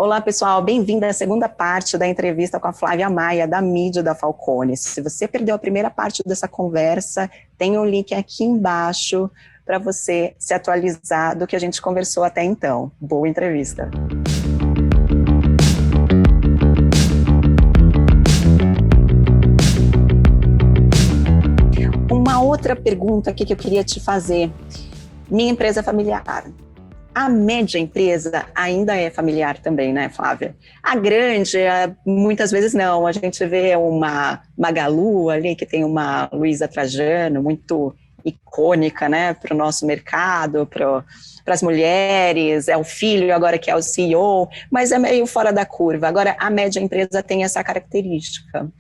Olá, pessoal, bem-vindo à segunda parte da entrevista com a Flávia Maia, da mídia da Falcone. Se você perdeu a primeira parte dessa conversa, tem um link aqui embaixo para você se atualizar do que a gente conversou até então. Boa entrevista. Uma outra pergunta aqui que eu queria te fazer. Minha empresa é familiar. A média empresa ainda é familiar também, né, Flávia? A grande, muitas vezes não. A gente vê uma Magalu ali, que tem uma Luiza Trajano, muito icônica, né, para o nosso mercado, para as mulheres, é o filho agora que é o CEO, mas é meio fora da curva. Agora, a média empresa tem essa característica.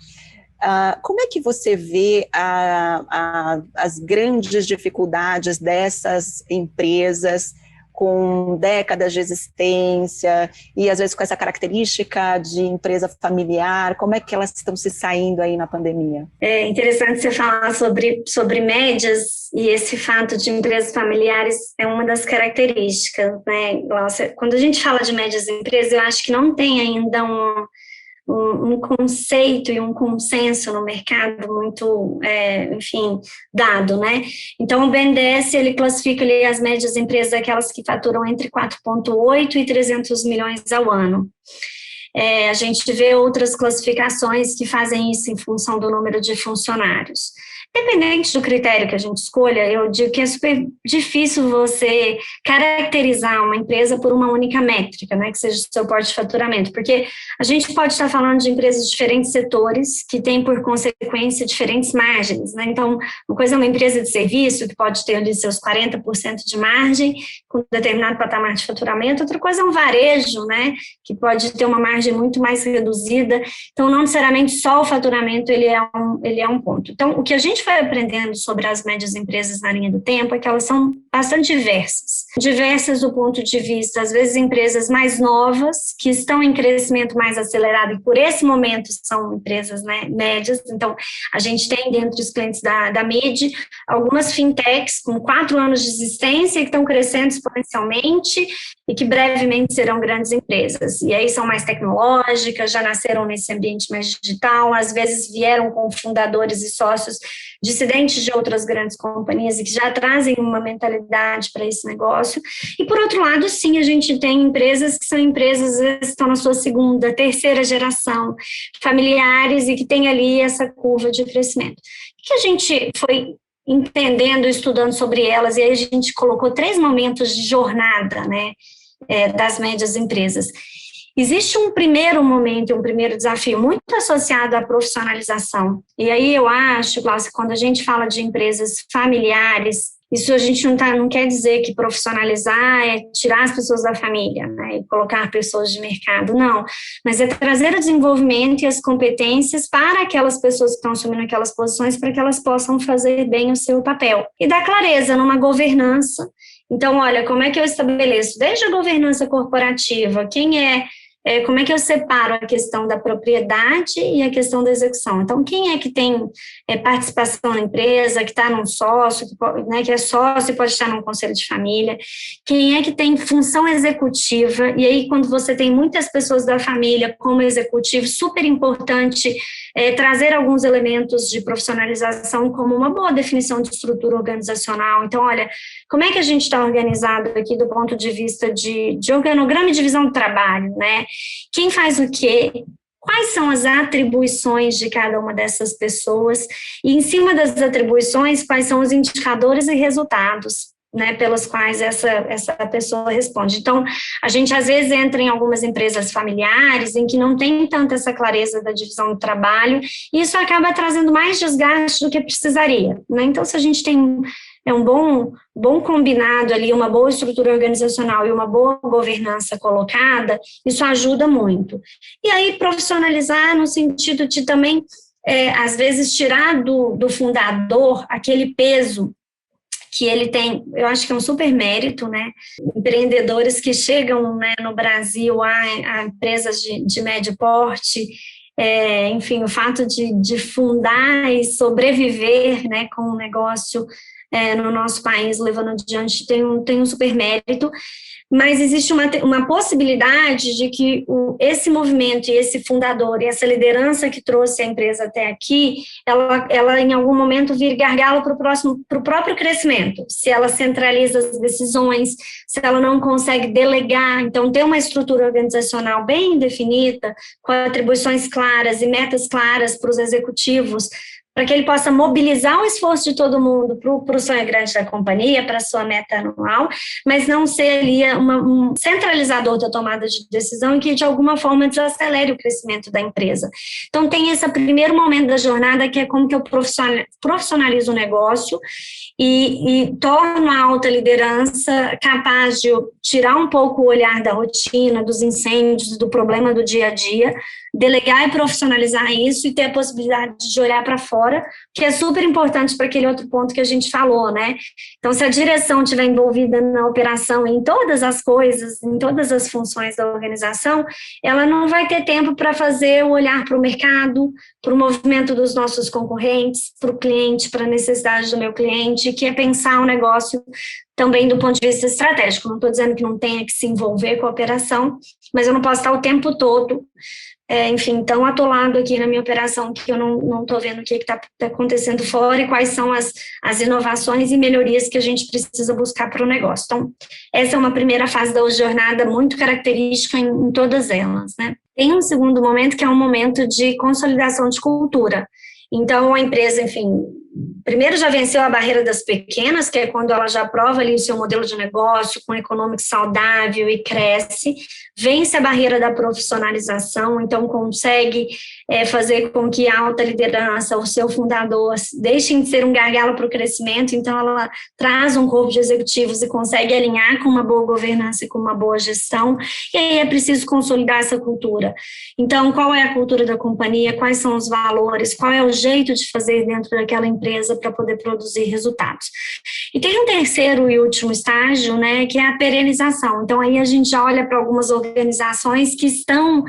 Como é que você vê as grandes dificuldades dessas empresas com décadas de existência e às vezes com essa característica de empresa familiar? Como é que elas estão se saindo aí na pandemia? É interessante você falar sobre médias, e esse fato de empresas familiares é uma das características, né? Nossa, quando a gente fala de médias empresas, eu acho que não tem ainda um conceito e um consenso no mercado muito, enfim, dado, né? Então, o BNDES, ele classifica ali as médias empresas, aquelas que faturam entre 4,8 e 300 milhões ao ano. A gente vê outras classificações que fazem isso em função do número de funcionários. Independente do critério que a gente escolha, eu digo que é super difícil você caracterizar uma empresa por uma única métrica, né, que seja o seu porte de faturamento, porque a gente pode estar falando de empresas de diferentes setores, que têm, por consequência, diferentes margens, né? Então, uma coisa é uma empresa de serviço, que pode ter ali seus 40% de margem, com determinado patamar de faturamento, outra coisa é um varejo, né, que pode ter uma margem muito mais reduzida. Então, não necessariamente só o faturamento ele é um ponto. Então, o que a gente vai aprendendo sobre as médias empresas na linha do tempo é que elas são bastante diversas. Diversas do ponto de vista, às vezes, empresas mais novas, que estão em crescimento mais acelerado, e por esse momento são empresas, né, médias. Então, a gente tem dentro dos clientes da MID algumas fintechs com 4 anos de existência que estão crescendo exponencialmente e que brevemente serão grandes empresas. E aí são mais tecnológicas, já nasceram nesse ambiente mais digital, às vezes vieram com fundadores e sócios dissidentes de outras grandes companhias e que já trazem uma mentalidade para esse negócio. E, por outro lado, sim, a gente tem empresas que são empresas que estão na sua segunda, terceira geração, familiares e que têm ali essa curva de crescimento. O que a gente foi entendendo, estudando sobre elas, e aí a gente colocou 3 momentos de jornada, né, das médias empresas. Existe um primeiro momento, um primeiro desafio muito associado à profissionalização. E aí eu acho, Glaucia, quando a gente fala de empresas familiares, isso a gente não quer dizer que profissionalizar é tirar as pessoas da família, né, e colocar pessoas de mercado, não. Mas é trazer o desenvolvimento e as competências para aquelas pessoas que estão assumindo aquelas posições para que elas possam fazer bem o seu papel. E dar clareza numa governança. Então, olha, como é que eu estabeleço desde a governança corporativa, como é que eu separo a questão da propriedade e a questão da execução? Então, quem é que tem participação na empresa, que está num sócio, que é sócio e pode estar num conselho de família? Quem é que tem função executiva? E aí, quando você tem muitas pessoas da família como executivo, super importante trazer alguns elementos de profissionalização como uma boa definição de estrutura organizacional. Então, olha, como é que a gente está organizado aqui do ponto de vista de organograma e divisão do trabalho, né? Quem faz o quê? Quais são as atribuições de cada uma dessas pessoas? E, em cima das atribuições, quais são os indicadores e resultados, né, pelas quais essa pessoa responde. Então, a gente às vezes entra em algumas empresas familiares em que não tem tanta essa clareza da divisão do trabalho, e isso acaba trazendo mais desgaste do que precisaria, né? Então, se a gente tem um bom combinado ali, uma boa estrutura organizacional e uma boa governança colocada, isso ajuda muito. E aí, profissionalizar no sentido de também, às vezes, tirar do fundador aquele peso que ele tem, eu acho que é um super mérito, né? Empreendedores que chegam, né, no Brasil a empresas de médio porte, enfim, o fato de fundar e sobreviver, né, com um negócio no nosso país, levando adiante, tem um super mérito. Mas existe uma possibilidade de que esse movimento e esse fundador e essa liderança que trouxe a empresa até aqui, ela em algum momento vire gargalo para o próprio crescimento. Se ela centraliza as decisões, se ela não consegue delegar, então ter uma estrutura organizacional bem definida, com atribuições claras e metas claras para os executivos, para que ele possa mobilizar o esforço de todo mundo para o sonho grande da companhia, para a sua meta anual, mas não ser ali um centralizador da tomada de decisão e que, de alguma forma, desacelere o crescimento da empresa. Então, tem esse primeiro momento da jornada, que é como que eu profissionalizo o negócio e torno a alta liderança capaz de tirar um pouco o olhar da rotina, dos incêndios, do problema do dia a dia, delegar e profissionalizar isso e ter a possibilidade de olhar para fora, que é super importante para aquele outro ponto que a gente falou, né? Então, se a direção estiver envolvida na operação, em todas as coisas, em todas as funções da organização, ela não vai ter tempo para fazer o olhar para o mercado, para o movimento dos nossos concorrentes, para o cliente, para a necessidade do meu cliente, que é pensar o negócio também do ponto de vista estratégico. Não estou dizendo que não tenha que se envolver com a operação, mas eu não posso estar o tempo todo enfim, tão atolado aqui na minha operação que eu não estou vendo o que está acontecendo fora e quais são as inovações e melhorias que a gente precisa buscar para o negócio. Então, essa é uma primeira fase da jornada muito característica em todas elas, né? Tem um segundo momento que é um momento de consolidação de cultura. Então, a empresa, enfim, primeiro já venceu a barreira das pequenas, que é quando ela já prova ali o seu modelo de negócio com econômico saudável e cresce, vence a barreira da profissionalização, então consegue fazer com que a alta liderança, o seu fundador, deixem de ser um gargalo para o crescimento, então ela traz um corpo de executivos e consegue alinhar com uma boa governança e com uma boa gestão, e aí é preciso consolidar essa cultura. Então, qual é a cultura da companhia, quais são os valores, qual é o jeito de fazer dentro daquela empresa para poder produzir resultados. E tem um terceiro e último estágio, né, que é a perenização. Então, aí a gente já olha para algumas organizações que estão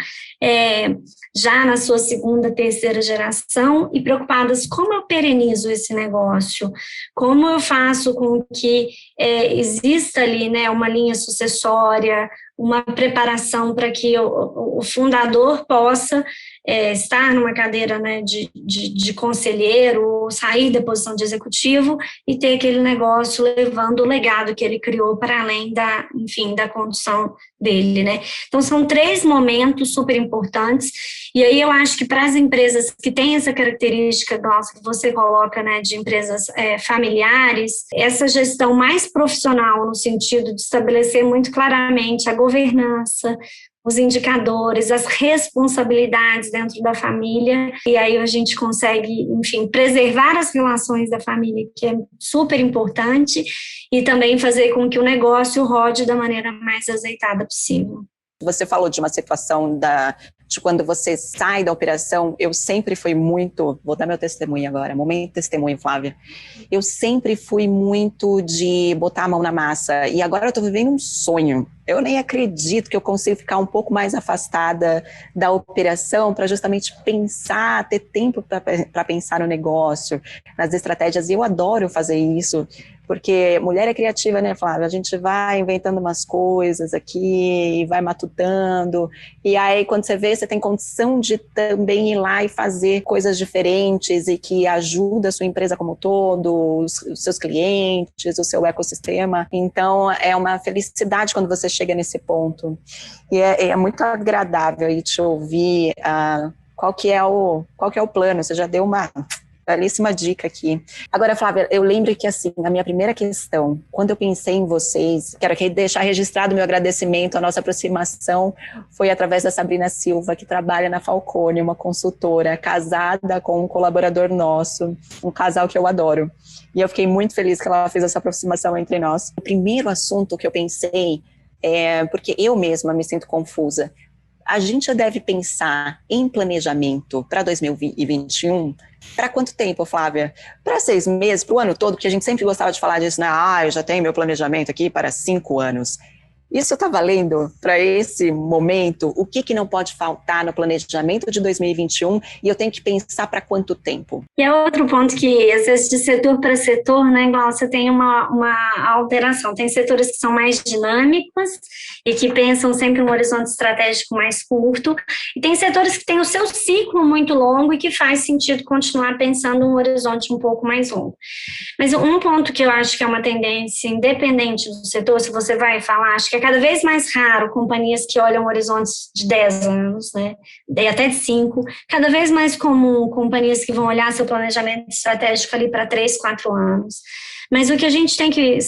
já na sua segunda, terceira geração e preocupadas como eu perenizo esse negócio, como eu faço com que exista ali, né, uma linha sucessória, uma preparação para que o fundador possa estar numa cadeira, né, de conselheiro, sair da posição de executivo e ter aquele negócio levando o legado que ele criou para além da condução dele, né? Então, são 3 momentos super importantes, e aí eu acho que para as empresas que têm essa característica, Glaucia, que você coloca, né, de empresas familiares, essa gestão mais profissional no sentido de estabelecer muito claramente a governança, os indicadores, as responsabilidades dentro da família, e aí a gente consegue, enfim, preservar as relações da família, que é super importante, e também fazer com que o negócio rode da maneira mais azeitada possível. Você falou de uma situação de quando você sai da operação. Eu sempre fui muito, vou dar meu testemunho agora, momento testemunho, Flávia. Eu sempre fui muito de botar a mão na massa, e agora eu estou vivendo um sonho. Eu nem acredito que eu consigo ficar um pouco mais afastada da operação para justamente pensar, ter tempo para pensar no negócio, nas estratégias, e eu adoro fazer isso. Porque mulher é criativa, né, Flávia? A gente vai inventando umas coisas aqui, e vai matutando, e aí quando você vê, você tem condição de também ir lá e fazer coisas diferentes e que ajuda a sua empresa como um todo, os seus clientes, o seu ecossistema. Então, é uma felicidade quando você chega nesse ponto. E é muito agradável aí te ouvir qual que é o plano. Você já deu uma belíssima dica aqui. Agora, Flávia, eu lembro que, assim, a minha primeira questão, quando eu pensei em vocês, quero aqui deixar registrado meu agradecimento, a nossa aproximação foi através da Sabrina Silva, que trabalha na Falcone, uma consultora, casada com um colaborador nosso, um casal que eu adoro. E eu fiquei muito feliz que ela fez essa aproximação entre nós. O primeiro assunto que eu pensei porque eu mesma me sinto confusa. A gente já deve pensar em planejamento para 2021. Para quanto tempo, Flávia? Para 6 meses, para o ano todo, porque a gente sempre gostava de falar disso, né? Eu já tenho meu planejamento aqui para 5 anos. Isso está valendo para esse momento? O que não pode faltar no planejamento de 2021 e eu tenho que pensar para quanto tempo? E é outro ponto que, às vezes, de setor para setor, né, Glaucia, tem uma alteração. Tem setores que são mais dinâmicos e que pensam sempre um horizonte estratégico mais curto, e tem setores que têm o seu ciclo muito longo e que faz sentido continuar pensando um horizonte um pouco mais longo. Mas um ponto que eu acho que é uma tendência independente do setor, se você vai falar, acho que é cada vez mais raro companhias que olham horizontes de 10 anos, né, até de 5, cada vez mais comum companhias que vão olhar seu planejamento estratégico ali para 3, 4 anos. Mas o que a gente tem que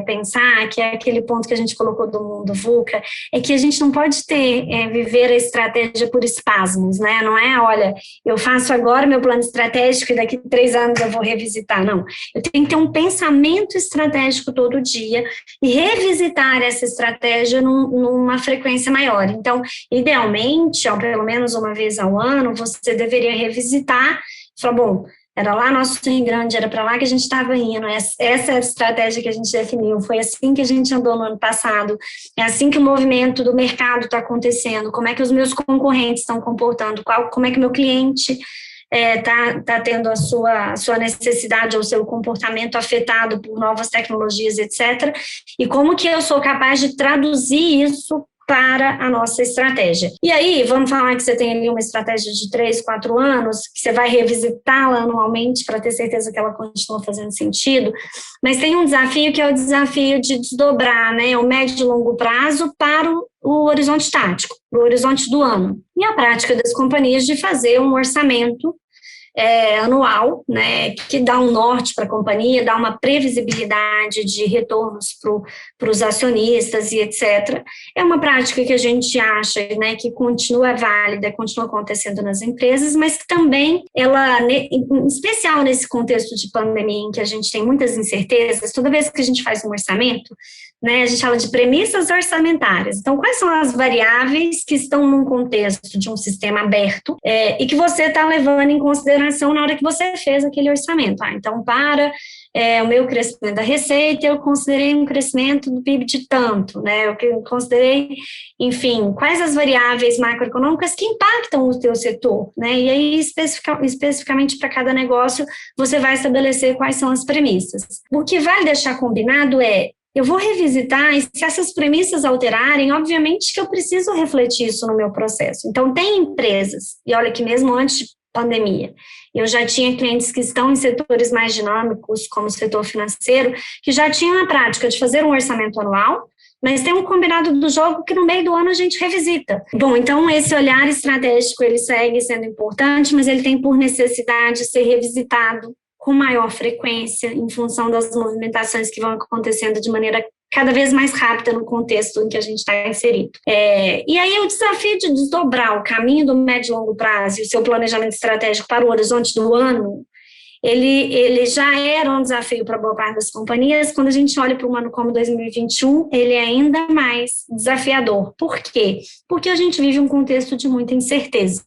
pensar, que é aquele ponto que a gente colocou do mundo VUCA, é que a gente não pode viver a estratégia por espasmos, né? Não é, olha, eu faço agora meu plano estratégico e daqui a 3 anos eu vou revisitar, não. Eu tenho que ter um pensamento estratégico todo dia e revisitar essa estratégia numa frequência maior. Então, idealmente, ou pelo menos uma vez ao ano, você deveria revisitar e falar, bom, era lá nosso Rio Grande, era para lá que a gente estava indo, essa é a estratégia que a gente definiu, foi assim que a gente andou no ano passado, é assim que o movimento do mercado está acontecendo, como é que os meus concorrentes estão comportando, como é que meu cliente está tendo a sua necessidade ou seu comportamento afetado por novas tecnologias, etc., e como que eu sou capaz de traduzir isso para a nossa estratégia. E aí, vamos falar que você tem ali uma estratégia de 3, 4 anos, que você vai revisitá-la anualmente para ter certeza que ela continua fazendo sentido, mas tem um desafio que é o desafio de desdobrar, né, o médio e longo prazo para o horizonte tático, o horizonte do ano. E a prática das companhias de fazer um orçamento anual, né, que dá um norte para a companhia, dá uma previsibilidade de retornos para os acionistas e etc. É uma prática que a gente acha, né, que continua válida, continua acontecendo nas empresas, mas que também ela, em especial nesse contexto de pandemia em que a gente tem muitas incertezas, toda vez que a gente faz um orçamento, né, a gente fala de premissas orçamentárias. Então, quais são as variáveis que estão num contexto de um sistema aberto e que você está levando em consideração na hora que você fez aquele orçamento? Então, para o meu crescimento da receita, eu considerei um crescimento do PIB de tanto, né? Eu considerei, enfim, quais as variáveis macroeconômicas que impactam o teu setor, né? E aí, especificamente para cada negócio, você vai estabelecer quais são as premissas. O que vale deixar combinado eu vou revisitar, e se essas premissas alterarem, obviamente que eu preciso refletir isso no meu processo. Então, tem empresas, e olha que mesmo antes de pandemia, eu já tinha clientes que estão em setores mais dinâmicos, como o setor financeiro, que já tinham a prática de fazer um orçamento anual, mas tem um combinado do jogo que no meio do ano a gente revisita. Bom, então esse olhar estratégico, ele segue sendo importante, mas ele tem por necessidade ser revisitado com maior frequência, em função das movimentações que vão acontecendo de maneira cada vez mais rápida no contexto em que a gente está inserido. E aí o desafio de desdobrar o caminho do médio e longo prazo e o seu planejamento estratégico para o horizonte do ano, ele já era um desafio para boa parte das companhias. Quando a gente olha para um ano como 2021, ele é ainda mais desafiador. Por quê? Porque a gente vive um contexto de muita incerteza.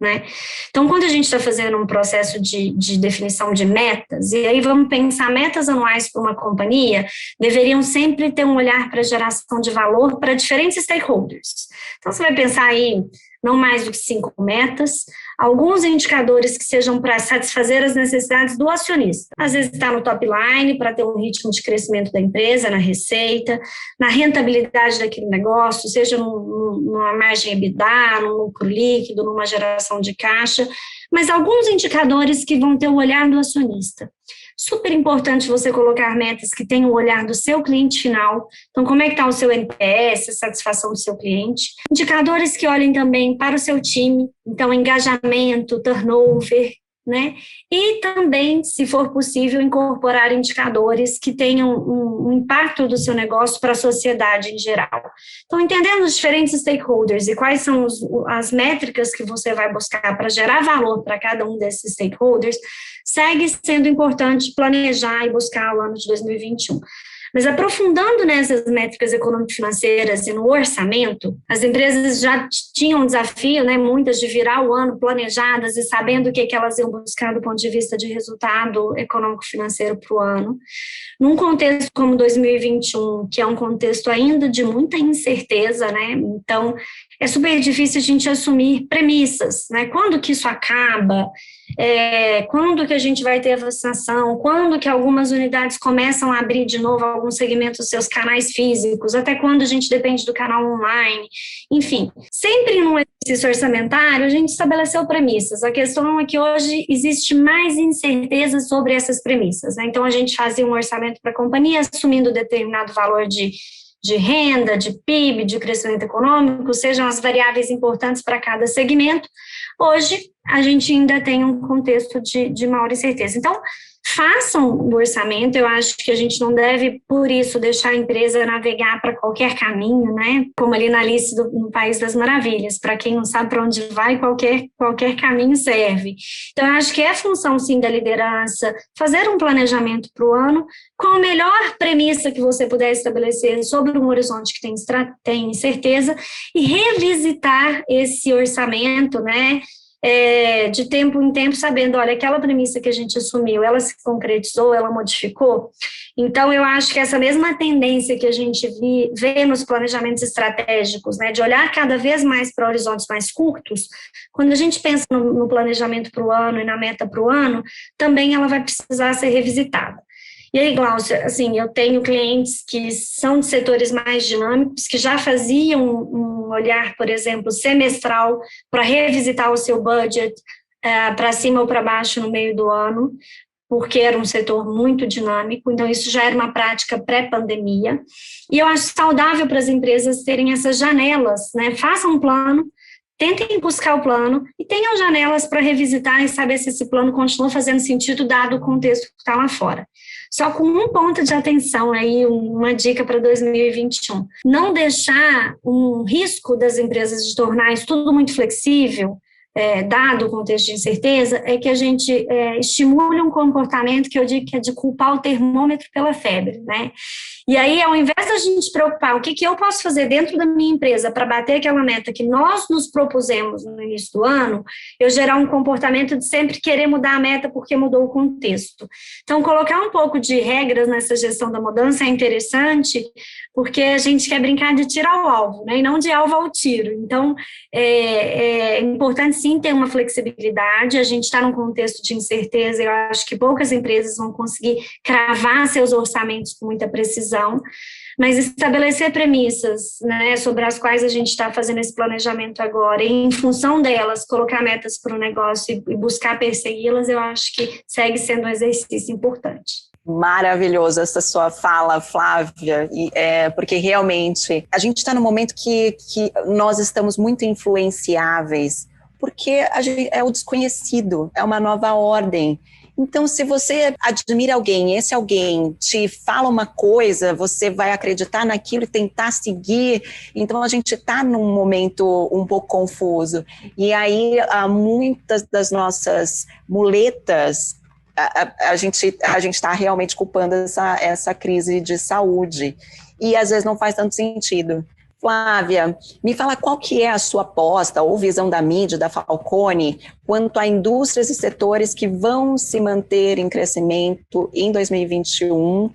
Né? Então, quando a gente está fazendo um processo de definição de metas, e aí vamos pensar metas anuais para uma companhia, deveriam sempre ter um olhar para geração de valor para diferentes stakeholders. Então, você vai pensar aí não mais do que 5 metas, alguns indicadores que sejam para satisfazer as necessidades do acionista. Às vezes está no top line para ter um ritmo de crescimento da empresa, na receita, na rentabilidade daquele negócio, seja numa margem EBITDA, num lucro líquido, numa geração de caixa, mas alguns indicadores que vão ter o olhar do acionista. Super importante você colocar metas que tenham o olhar do seu cliente final. Então, como é que está o seu NPS, a satisfação do seu cliente? Indicadores que olhem também para o seu time, então engajamento, turnover, né? E também, se for possível, incorporar indicadores que tenham um impacto do seu negócio para a sociedade em geral. Então, entendendo os diferentes stakeholders e quais são as métricas que você vai buscar para gerar valor para cada um desses stakeholders, segue sendo importante planejar e buscar o ano de 2021. Mas aprofundando nessas métricas econômico-financeiras e no orçamento, as empresas já tinham um desafio, né, muitas de virar o ano planejadas e sabendo o que elas iam buscar do ponto de vista de resultado econômico-financeiro para o ano. Num contexto como 2021, que é um contexto ainda de muita incerteza, né, então é super difícil a gente assumir premissas, né, quando que isso acaba, quando que a gente vai ter a vacinação, quando que algumas unidades começam a abrir de novo alguns segmentos dos seus canais físicos, até quando a gente depende do canal online, enfim. Sempre num exercício orçamentário, a gente estabeleceu premissas. A questão é que hoje existe mais incerteza sobre essas premissas, né? Então, a gente fazia um orçamento para a companhia assumindo determinado valor de renda, de PIB, de crescimento econômico, sejam as variáveis importantes para cada segmento. Hoje, a gente ainda tem um contexto de maior incerteza. Então, façam o orçamento, eu acho que a gente não deve, por isso, deixar a empresa navegar para qualquer caminho, né? Como ali na Alice no País das Maravilhas, para quem não sabe para onde vai, qualquer caminho serve. Então, eu acho que é função, sim, da liderança fazer um planejamento para o ano com a melhor premissa que você puder estabelecer sobre um horizonte que tem incerteza e revisitar esse orçamento, né? De tempo em tempo, sabendo, olha, aquela premissa que a gente assumiu, ela se concretizou, ela modificou. Então, eu acho que essa mesma tendência que a gente vê nos planejamentos estratégicos, né, de olhar cada vez mais para horizontes mais curtos, quando a gente pensa no planejamento para o ano e na meta para o ano, também ela vai precisar ser revisitada. E aí, Gláucia, assim, eu tenho clientes que são de setores mais dinâmicos, que já faziam um olhar, por exemplo, semestral para revisitar o seu budget para cima ou para baixo no meio do ano, porque era um setor muito dinâmico, então isso já era uma prática pré-pandemia. E eu acho saudável para as empresas terem essas janelas, né? Façam um plano, tentem buscar o plano e tenham janelas para revisitar e saber se esse plano continua fazendo sentido dado o contexto que está lá fora. Só com um ponto de atenção aí, uma dica para 2021. Não deixar um risco das empresas de tornar isso tudo muito flexível, dado o contexto de incerteza, é que a gente estimule um comportamento que eu digo que é de culpar o termômetro pela febre, né? E aí, ao invés da gente se preocupar, o que eu posso fazer dentro da minha empresa para bater aquela meta que nós nos propusemos no início do ano, eu gerar um comportamento de sempre querer mudar a meta porque mudou o contexto. Então, colocar um pouco de regras nessa gestão da mudança é interessante, porque a gente quer brincar de tiro ao alvo, né, e não de alvo ao tiro. Então, é importante, sim, ter uma flexibilidade. A gente está num contexto de incerteza, eu acho que poucas empresas vão conseguir cravar seus orçamentos com muita precisão, mas estabelecer premissas, né, sobre as quais a gente está fazendo esse planejamento agora, e em função delas, colocar metas para o negócio e buscar persegui-las, eu acho que segue sendo um exercício importante. Maravilhoso essa sua fala, Flávia, porque realmente a gente está num momento que nós estamos muito influenciáveis, porque é o desconhecido, é uma nova ordem. Então, se você admira alguém, esse alguém te fala uma coisa, você vai acreditar naquilo e tentar seguir. Então, a gente está num momento um pouco confuso. E aí, muitas das nossas muletas, a gente está realmente culpando essa crise de saúde. E, às vezes, não faz tanto sentido. Flávia, me fala qual que é a sua aposta ou visão da mídia, da Falconi, quanto a indústrias e setores que vão se manter em crescimento em 2021,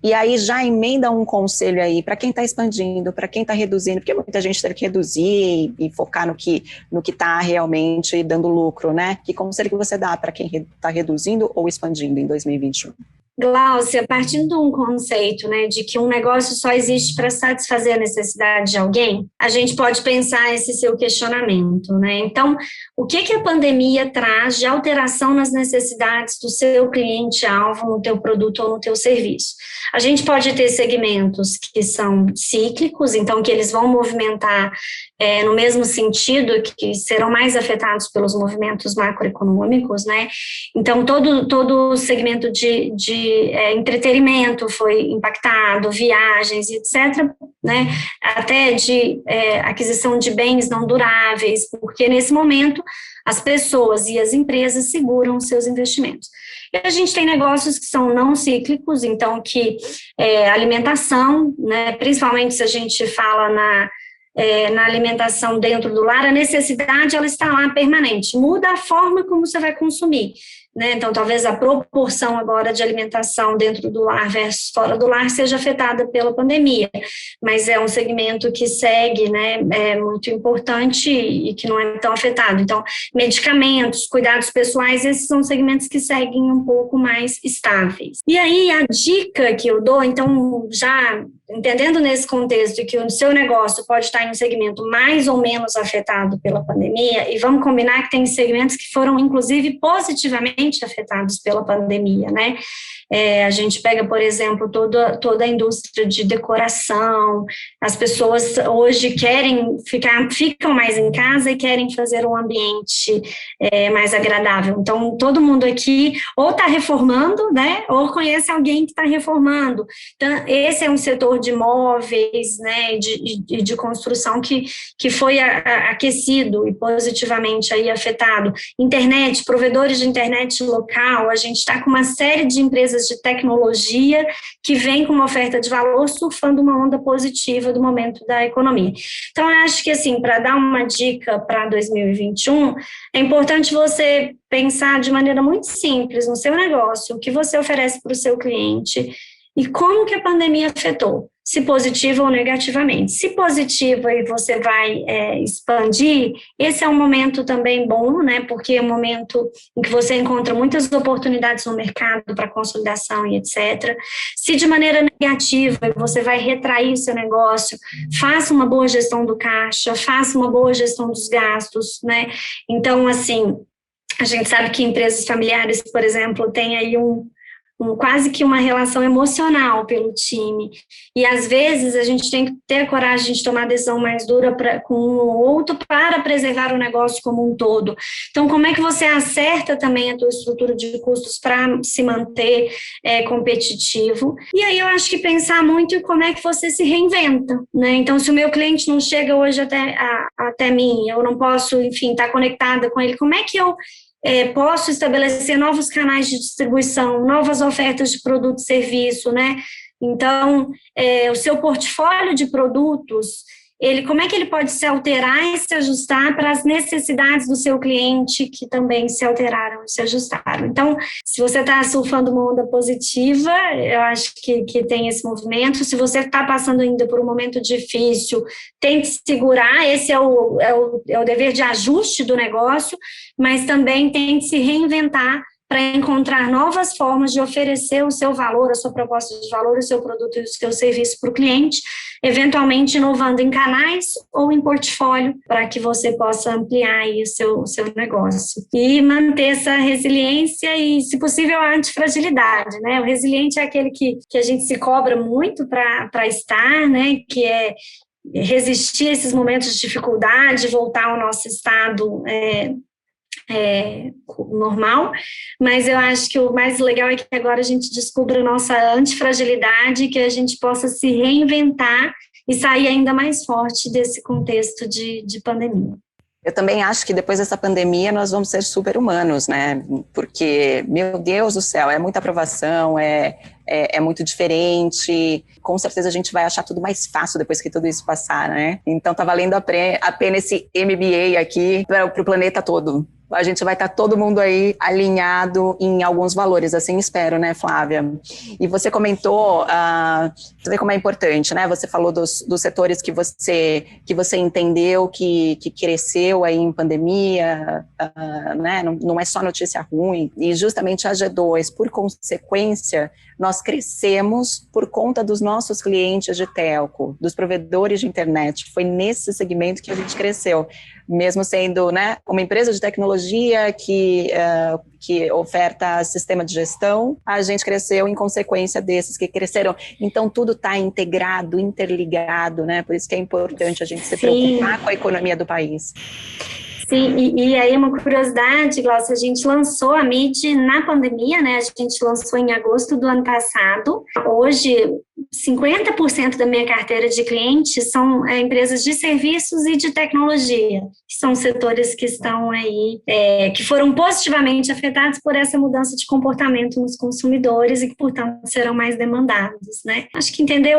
e aí já emenda um conselho aí para quem está expandindo, para quem está reduzindo, porque muita gente teve que reduzir e focar no que está realmente dando lucro, né? Que conselho que você dá para quem está reduzindo ou expandindo em 2021? Gláucia, partindo de um conceito, né, de que um negócio só existe para satisfazer a necessidade de alguém, a gente pode pensar esse seu questionamento, né? Então, o que a pandemia traz de alteração nas necessidades do seu cliente-alvo no teu produto ou no teu serviço? A gente pode ter segmentos que são cíclicos, então que eles vão movimentar no mesmo sentido, que serão mais afetados pelos movimentos macroeconômicos, né? Então, todo o segmento de entretenimento foi impactado, viagens, etc., né? Até de aquisição de bens não duráveis, porque nesse momento as pessoas e as empresas seguram seus investimentos. E a gente tem negócios que são não cíclicos, então que alimentação, né, principalmente se a gente fala na alimentação dentro do lar, a necessidade ela está lá permanente, muda a forma como você vai consumir, né? Então talvez a proporção agora de alimentação dentro do lar versus fora do lar seja afetada pela pandemia, mas é um segmento que segue, né, é muito importante e que não é tão afetado. Então, medicamentos, cuidados pessoais, esses são segmentos que seguem um pouco mais estáveis. E aí a dica que eu dou, então já entendendo nesse contexto que o seu negócio pode estar em um segmento mais ou menos afetado pela pandemia, e vamos combinar que tem segmentos que foram, inclusive, positivamente afetados pela pandemia, né? A gente pega, por exemplo, toda a indústria de decoração, as pessoas hoje ficam mais em casa e querem fazer um ambiente mais agradável. Então, todo mundo aqui ou está reformando, né, ou conhece alguém que está reformando. Então, esse é um setor de móveis, né, de construção que foi aquecido e positivamente aí afetado. Internet, provedores de internet local, a gente está com uma série de empresas de tecnologia que vem com uma oferta de valor surfando uma onda positiva do momento da economia. Então, eu acho que, assim, para dar uma dica para 2021, é importante você pensar de maneira muito simples no seu negócio, o que você oferece para o seu cliente e como que a pandemia afetou, se positiva ou negativamente. Se positiva e você vai expandir, esse é um momento também bom, né, porque é um momento em que você encontra muitas oportunidades no mercado para consolidação e etc. Se de maneira negativa você vai retrair o seu negócio, faça uma boa gestão do caixa, faça uma boa gestão dos gastos, né. Então, assim, a gente sabe que empresas familiares, por exemplo, têm aí quase que uma relação emocional pelo time, e às vezes a gente tem que ter a coragem de tomar a decisão mais dura com um ou outro para preservar o negócio como um todo. Então, como é que você acerta também a tua estrutura de custos para se manter competitivo? E aí eu acho que pensar muito em como é que você se reinventa, né? Então, se o meu cliente não chega hoje até mim, eu não posso, enfim, estar conectada com ele, como é que eu posso estabelecer novos canais de distribuição, novas ofertas de produto e serviço, né? Então, o seu portfólio de produtos, como é que ele pode se alterar e se ajustar para as necessidades do seu cliente, que também se alteraram e se ajustaram. Então, se você está surfando uma onda positiva, eu acho que tem esse movimento. Se você está passando ainda por um momento difícil, tente segurar, esse é o dever de ajuste do negócio, mas também tente se reinventar para encontrar novas formas de oferecer o seu valor, a sua proposta de valor, o seu produto e o seu serviço para o cliente, eventualmente inovando em canais ou em portfólio, para que você possa ampliar aí o seu negócio. E manter essa resiliência e, se possível, a antifragilidade, né? O resiliente é aquele que a gente se cobra muito para estar, né? Que é resistir a esses momentos de dificuldade, voltar ao nosso estado normal, mas eu acho que o mais legal é que agora a gente descubra a nossa antifragilidade, que a gente possa se reinventar e sair ainda mais forte desse contexto de pandemia. Eu também acho que depois dessa pandemia nós vamos ser super-humanos, né? Porque, meu Deus do céu, é muita aprovação, é muito diferente. Com certeza a gente vai achar tudo mais fácil depois que tudo isso passar, né? Então tá valendo a pena esse MBA aqui para o planeta todo. A gente vai estar todo mundo aí alinhado em alguns valores, assim espero, né, Flávia? E você comentou, você vê como é importante, né? Você falou dos setores que você entendeu que cresceu aí em pandemia, né? Não é só notícia ruim. E justamente a G2, por consequência, nós crescemos por conta dos nossos clientes de telco, dos provedores de internet. Foi nesse segmento que a gente cresceu, mesmo sendo, né, uma empresa de tecnologia que oferta sistema de gestão, a gente cresceu em consequência desses que cresceram. Então, tudo está integrado, interligado, né? Por isso que é importante a gente se preocupar com a economia do país. Sim, e aí uma curiosidade, Glaucia, a gente lançou a MID na pandemia, né? A gente lançou em agosto do ano passado. Hoje, 50% da minha carteira de clientes são empresas de serviços e de tecnologia, que são setores que estão aí, que foram positivamente afetados por essa mudança de comportamento nos consumidores e que, portanto, serão mais demandados, né? Acho que entender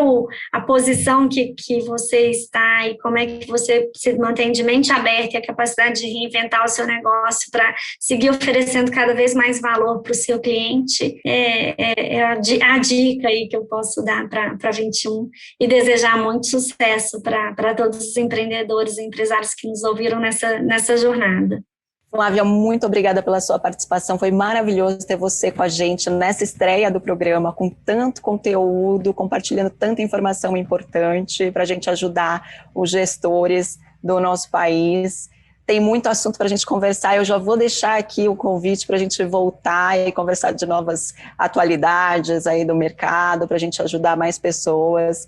a posição que você está e como é que você se mantém de mente aberta e a capacidade de reinventar o seu negócio para seguir oferecendo cada vez mais valor para o seu cliente é a dica aí que eu posso dar para 21 e desejar muito sucesso para todos os empreendedores e empresários que nos ouviram nessa jornada. Flávia, muito obrigada pela sua participação, foi maravilhoso ter você com a gente nessa estreia do programa, com tanto conteúdo, compartilhando tanta informação importante para a gente ajudar os gestores do nosso país. Tem muito assunto para a gente conversar, eu já vou deixar aqui o convite para a gente voltar e conversar de novas atualidades aí do mercado, para a gente ajudar mais pessoas,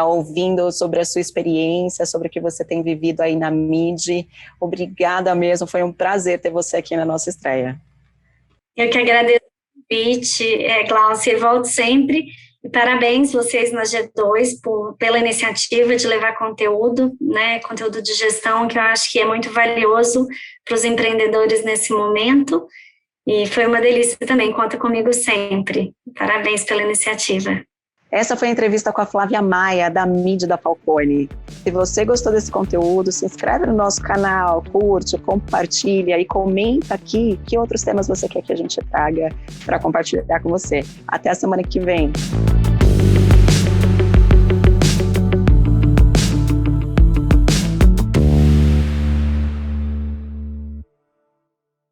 ouvindo sobre a sua experiência, sobre o que você tem vivido aí na Midi. Obrigada mesmo, foi um prazer ter você aqui na nossa estreia. Eu que agradeço o convite, Glaucia, volto sempre. E parabéns vocês na G2 pela iniciativa de levar conteúdo, né, conteúdo de gestão, que eu acho que é muito valioso para os empreendedores nesse momento. E foi uma delícia também, conta comigo sempre. Parabéns pela iniciativa. Essa foi a entrevista com a Flávia Maia, da Midi da Falcone. Se você gostou desse conteúdo, se inscreve no nosso canal, curte, compartilha e comenta aqui que outros temas você quer que a gente traga para compartilhar com você. Até a semana que vem.